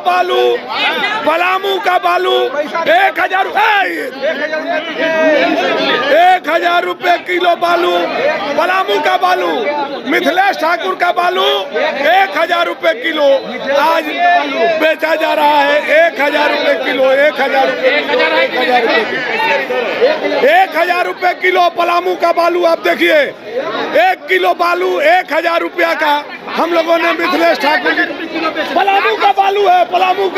बालू, पलामू का बालू 1000 रुपए किलो बालू, पलामू का बालू, मिथिलेश ठाकुर का बालू 1000 रुपए किलो आज बेचा जा रहा है। 1000 रुपए किलो, 1000 रुपए किलो पलामू का बालू। आप देखिए 1 किलो बालू 1000 रुपया का हम लोगों ने मिथिलेश ठाकुर पलामू का बालू है, पलामू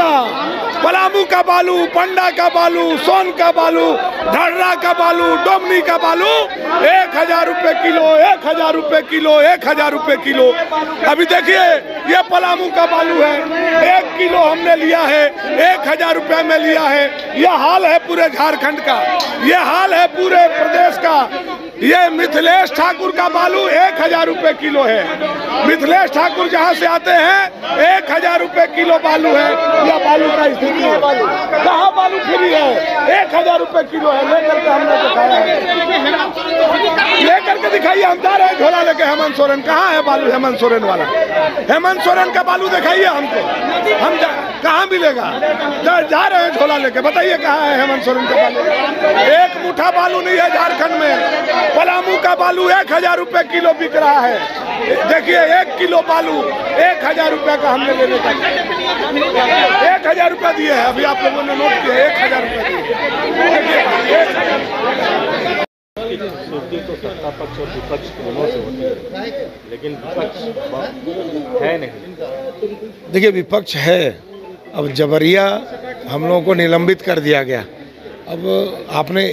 का बालू, पंडा का बालू, सोन का बालू, धर्रा का बालू, डोमनी का बालू 1000 रुपए किलो, 1000 रुपए किलो, 1000 रुपए किलो। अभी देखिए ये पलामू का बालू है, 1 किलो हमने लिया है 1000 रुपए में लिया है। यह हाल है पूरे झारखंड का, यह हाल है पूरे प्रदेश का। ये मिथिलेश ठाकुर का बालू 1000 रुपए किलो है। मिथिलेश ठाकुर जहाँ से आते हैं 1000 रुपए किलो बालू है। यह बालू का स्थिति है। कहाँ बालू फ्री है? 1000 रुपए किलो है। लेकर के हमने दिखाया है, लेकर के दिखाइए। हम जा रहे हैं झोला लेके हेमंत सोरेन। कहाँ है बालू हेमंत सोरेन वाला? हेमंत सोरेन का बालू दिखाइए हमको। हम कहाँ मिलेगा? जा रहे हैं झोला लेके, बताइए कहाँ है हेमंत सोरेन का बालू? एक मुठ्ठा बालू नहीं है झारखंड में। पलामू का बालू 1000 रुपए किलो बिक रहा है। देखिए 1 किलो बालू 1000 रुपए का हमने लेने का 1000 रुपए दिए हैं। अभी आप लोगों ने नोट किया 1000 रुपए तो सत्ता पक्ष और विपक्ष दोनों से होती है, लेकिन विपक्ष है नहीं। देखिए विपक्ष है, अब जबरिया हम लोगों को निलंबित कर दिया गया। अब आपने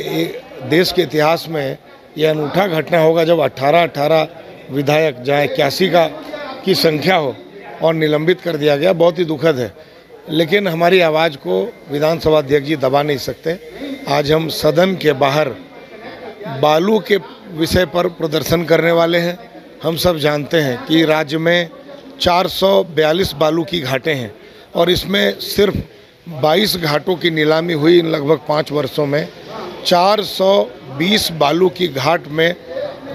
देश के इतिहास में यह अनूठा घटना होगा जब 18 विधायक जहाँ 81 की संख्या हो और निलंबित कर दिया गया। बहुत ही दुखद है, लेकिन हमारी आवाज़ को विधानसभा अध्यक्ष जी दबा नहीं सकते। आज हम सदन के बाहर बालू के विषय पर प्रदर्शन करने वाले हैं। हम सब जानते हैं कि राज्य में 442 बालू की घाटें हैं और इसमें सिर्फ 22 घाटों की नीलामी हुई इन लगभग 5 वर्षों में। 420 बालू की घाट में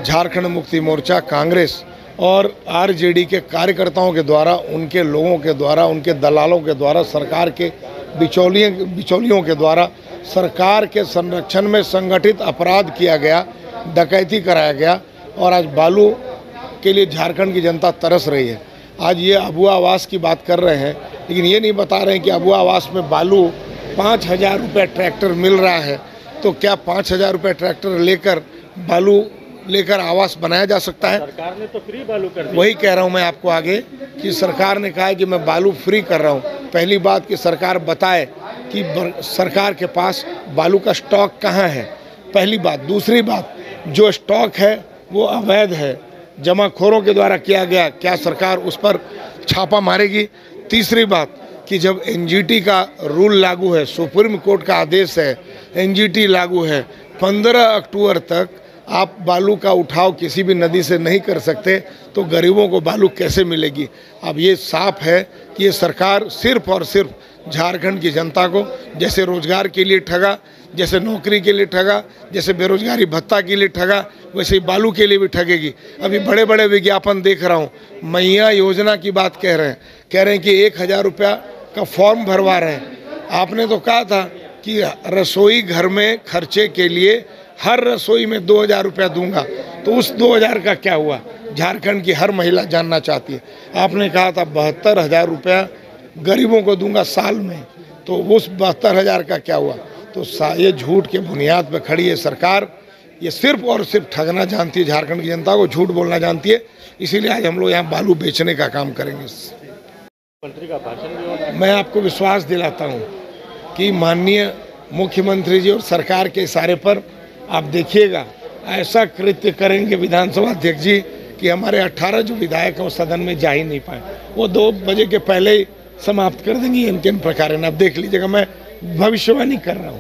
झारखंड मुक्ति मोर्चा, कांग्रेस और आरजेडी के कार्यकर्ताओं के द्वारा, उनके लोगों के द्वारा, उनके दलालों के द्वारा, सरकार के बिचौलियों के द्वारा सरकार के संरक्षण में संगठित अपराध किया गया, डकैती कराया गया और आज बालू के लिए झारखंड की जनता तरस रही है। आज ये अबुआ आवास की बात कर रहे हैं, लेकिन ये नहीं बता रहे हैं कि अबुआ आवास में बालू 5000 रुपये ट्रैक्टर मिल रहा है। तो क्या 5000 रुपये ट्रैक्टर लेकर बालू लेकर आवास बनाया जा सकता है? सरकार ने तो फ्री बालू कर दिया। वही कह रहा हूँ मैं आपको आगे कि सरकार ने कहा है कि मैं बालू फ्री कर रहा हूँ। पहली बात कि सरकार बताए कि सरकार के पास बालू का स्टॉक कहाँ है, पहली बात। दूसरी बात, जो स्टॉक है वो अवैध है, जमाखोरों के द्वारा किया गया, क्या सरकार उस पर छापा मारेगी? तीसरी बात कि जब एनजीटी का रूल लागू है, सुप्रीम कोर्ट का आदेश है, एनजीटी लागू है, 15 अक्टूबर तक आप बालू का उठाव किसी भी नदी से नहीं कर सकते, तो गरीबों को बालू कैसे मिलेगी? अब ये साफ है कि ये सरकार सिर्फ और सिर्फ झारखंड की जनता को जैसे रोजगार के लिए ठगा, जैसे नौकरी के लिए ठगा, जैसे बेरोजगारी भत्ता के लिए ठगा, वैसे ही बालू के लिए भी ठगेगी। अभी बड़े बड़े विज्ञापन देख रहा हूँ, मैया योजना की बात कह रहे हैं कि 1000 रुपया का फॉर्म भरवा रहे हैं। आपने तो कहा था कि रसोई घर में खर्चे के लिए हर रसोई में 2000 रुपया दूंगा, तो उस 2000 का क्या हुआ? झारखंड की हर महिला जानना चाहती है। आपने कहा था 72,000 रुपया गरीबों को दूंगा साल में, तो उस 72,000 का क्या हुआ? तो ये झूठ के बुनियाद पर खड़ी है सरकार। ये सिर्फ और सिर्फ ठगना जानती है, झारखंड की जनता को झूठ बोलना जानती है। इसीलिए आज हम लोग यहाँ बालू बेचने का काम करेंगे। मंत्री का भाषण, मैं आपको विश्वास दिलाता हूँ कि माननीय मुख्यमंत्री जी और सरकार के इशारे पर आप देखिएगा ऐसा कृत्य करेंगे विधानसभा अध्यक्ष जी कि हमारे 18 जो विधायक हैं वो सदन में जा ही नहीं पाए। वो 2 बजे के पहले ही समाप्त कर देंगे इनके प्रकार। आप देख लीजिएगा, मैं भविष्यवाणी कर रहा हूँ।